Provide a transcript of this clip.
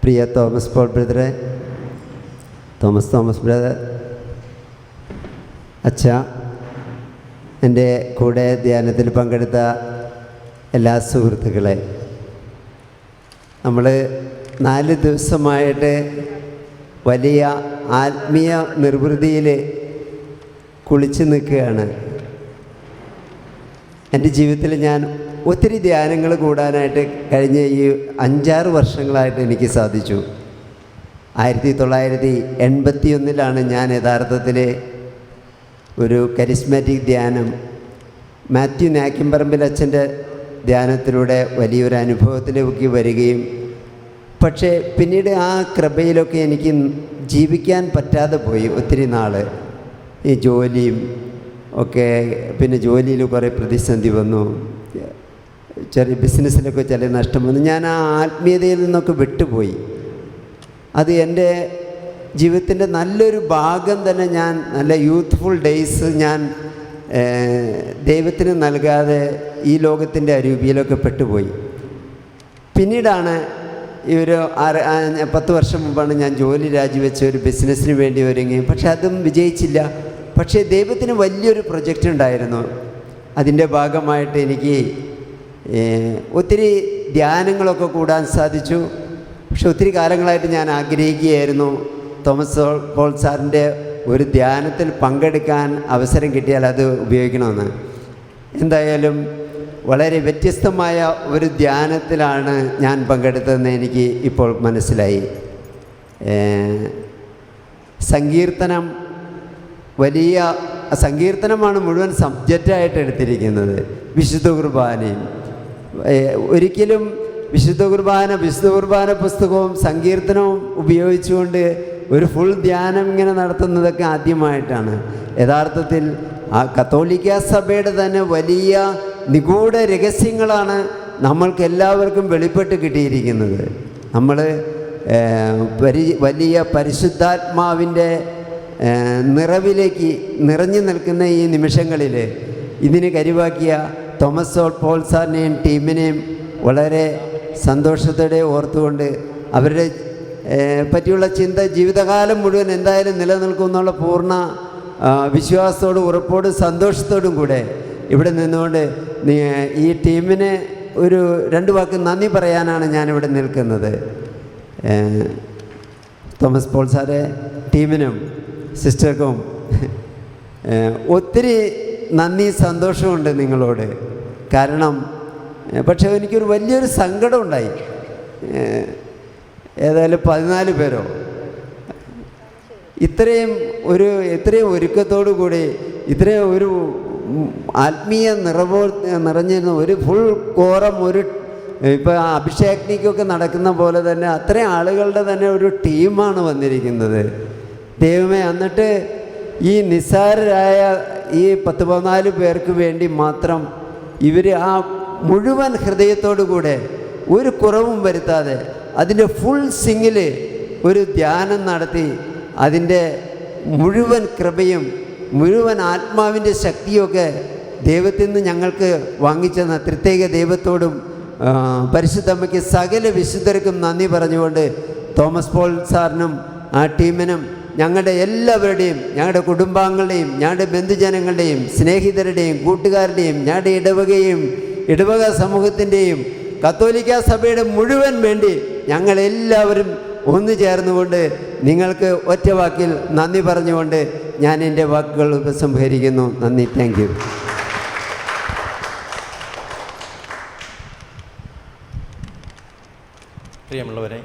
പ്രിയ Thomas Paul ബ്രദറെ, Thomas brother, അച്ഛ, എൻ്റെ കൂടെ ധ്യാനത്തിൽ പങ്കെടുത്ത എല്ലാ സുഹൃത്തുക്കളെ, നമ്മൾ 4 ദിവസമായിട്ട് വലിയ ആത്മീയ നിർവൃതിയിൽ കുളിച്ച് നിൽക്കുകയാണ്. എൻ്റെ ജീവിതത്തിൽ ഞാൻ ഒത്തിരി ധ്യാനങ്ങൾ കൂടാനായിട്ട് കഴിഞ്ഞ ഈ 5-6 വർഷങ്ങളായിട്ട് എനിക്ക് സാധിച്ചു. 1981 ഞാൻ യഥാർത്ഥത്തിൽ ഒരു കരിസ്മാറ്റിക് ധ്യാനം മാത്യു നാക്കിമ്പറമ്പിൽ അച്ഛൻ്റെ ധ്യാനത്തിലൂടെ വലിയൊരു അനുഭവത്തിലേക്ക് വരികയും, പക്ഷേ പിന്നീട് ആ കൃപയിലൊക്കെ എനിക്ക് ജീവിക്കാൻ പറ്റാതെ പോയി. ഒത്തിരി നാൾ ഈ ജോലിയും ഒക്കെ, പിന്നെ ജോലിയിൽ കുറേ പ്രതിസന്ധി വന്നു, ചെറിയ ബിസിനസ്സിലൊക്കെ ചില നഷ്ടം വന്നു. ഞാൻ ആ ആത്മീയതയിൽ നിന്നൊക്കെ വിട്ടുപോയി. അത് എൻ്റെ ജീവിതത്തിൻ്റെ നല്ലൊരു ഭാഗം തന്നെ ഞാൻ നല്ല യൂത്ത്ഫുൾ ഡേയ്സ് ഞാൻ ദൈവത്തിന് നൽകാതെ ഈ ലോകത്തിൻ്റെ അരൂപിയിലൊക്കെ പെട്ടുപോയി. പിന്നീടാണ് ഈ ഒരു 10 വർഷം മുമ്പാണ് ഞാൻ ജോലി രാജിവെച്ച് ഒരു ബിസിനസ്സിന് വേണ്ടി ഒരുങ്ങി. പക്ഷെ അതും വിജയിച്ചില്ല. പക്ഷേ ദൈവത്തിന് വലിയൊരു പ്രൊജക്റ്റ് ഉണ്ടായിരുന്നു. അതിൻ്റെ ഭാഗമായിട്ട് എനിക്ക് ഒത്തിരി ധ്യാനങ്ങളൊക്കെ കൂടാൻ സാധിച്ചു. പക്ഷെ ഒത്തിരി കാലങ്ങളായിട്ട് ഞാൻ ആഗ്രഹിക്കുകയായിരുന്നു തോമസ് പോൾ സാറിൻ്റെ ഒരു ധ്യാനത്തിൽ പങ്കെടുക്കാൻ അവസരം കിട്ടിയാൽ അത് ഉപയോഗിക്കണമെന്ന്. എന്തായാലും വളരെ വ്യത്യസ്തമായ ഒരു ധ്യാനത്തിലാണ് ഞാൻ പങ്കെടുത്തതെന്ന് എനിക്ക് ഇപ്പോൾ മനസ്സിലായി. സങ്കീർത്തനം, വലിയ സങ്കീർത്തനമാണ് മുഴുവൻ സബ്ജക്റ്റായിട്ട് എടുത്തിരിക്കുന്നത്. വിശുദ്ധ കുർബാനയും ഒരിക്കലും വിശുദ്ധ കുർബാന പുസ്തകവും സങ്കീർത്തനവും ഉപയോഗിച്ചുകൊണ്ട് ഒരു ഫുൾ ധ്യാനം ഇങ്ങനെ നടത്തുന്നതൊക്കെ ആദ്യമായിട്ടാണ്. യഥാർത്ഥത്തിൽ ആ കത്തോലിക്ക സഭയുടെ തന്നെ വലിയ നിഗൂഢ രഹസ്യങ്ങളാണ് നമ്മൾക്ക് എല്ലാവർക്കും വെളിപ്പെട്ട് കിട്ടിയിരിക്കുന്നത്. നമ്മൾ വലിയ പരിശുദ്ധാത്മാവിൻ്റെ നിറവിലേക്ക് നിറഞ്ഞു നിൽക്കുന്ന ഈ നിമിഷങ്ങളിൽ ഇതിന് കരുവാക്കിയ തോമസ് പോൾ സാറിനെയും ടീമിനെയും വളരെ സന്തോഷത്തോടെ ഓർത്തുകൊണ്ട് അവരുടെ പറ്റിയുള്ള ചിന്ത ജീവിതകാലം മുഴുവൻ എന്തായാലും നിലനിൽക്കുമെന്നുള്ള പൂർണ്ണ വിശ്വാസത്തോടും ഉറപ്പോടും സന്തോഷത്തോടും കൂടെ ഇവിടെ നിന്നുകൊണ്ട് ഈ ടീമിന് ഒരു 2 വാക്ക് നന്ദി പറയാനാണ് ഞാനിവിടെ നിൽക്കുന്നത്. തോമസ് പോൾ സാറെ, ടീമിനും സിസ്റ്റർക്കും ഒത്തിരി നന്ദി, സന്തോഷമുണ്ട് നിങ്ങളോട്. കാരണം പക്ഷേ എനിക്കൊരു വലിയൊരു സങ്കടം ഉണ്ടായി. ഏതായാലും 14 പേരോ ഇത്രയും ഒരുക്കത്തോടു കൂടി ഇത്രയും ഒരു ആത്മീയ നിറഞ്ഞിരുന്ന ഒരു ഫുൾ കോറം, ഒരു ഇപ്പോൾ അഭിഷേക്നിക്കൊക്കെ നടക്കുന്ന പോലെ തന്നെ അത്രയും ആളുകളുടെ തന്നെ ഒരു ടീമാണ് വന്നിരിക്കുന്നത്. ദൈവമേ, എന്നിട്ട് ഈ നിസ്സാരരായ ഈ 14 പേർക്ക് വേണ്ടി മാത്രം ഇവർ ആ മുഴുവൻ ഹൃദയത്തോടു കൂടെ ഒരു കുറവും വരുത്താതെ അതിൻ്റെ ഫുൾ സിങ്ങിൽ ഒരു ധ്യാനം നടത്തി അതിൻ്റെ മുഴുവൻ കൃപയും മുഴുവൻ ആത്മാവിൻ്റെ ശക്തിയൊക്കെ ദൈവത്തിൽ നിന്ന് ഞങ്ങൾക്ക് വാങ്ങിച്ചെന്ന പ്രത്യേക ദൈവത്തോടും പരിശുദ്ധമ്മയ്ക്ക് സകല വിശുദ്ധർക്കും നന്ദി പറഞ്ഞുകൊണ്ട് തോമസ് പോൾ സാറിനും ആ ടീമിനും ഞങ്ങളുടെ എല്ലാവരുടെയും, ഞങ്ങളുടെ കുടുംബാംഗങ്ങളുടെയും, ഞങ്ങളുടെ ബന്ധുജനങ്ങളുടെയും, സ്നേഹിതരുടെയും, കൂട്ടുകാരുടെയും, ഞങ്ങളുടെ ഇടവക സമൂഹത്തിൻ്റെയും കത്തോലിക്ക സഭയുടെ മുഴുവൻ വേണ്ടി ഞങ്ങളെല്ലാവരും ഒന്നു ചേർന്നുകൊണ്ട് നിങ്ങൾക്ക് ഒറ്റ വാക്കിൽ നന്ദി പറഞ്ഞുകൊണ്ട് ഞാൻ എൻ്റെ വാക്കുകൾ ഉപസംഹരിക്കുന്നു. നന്ദി. Thank you. പ്രിയമുള്ളവരെ,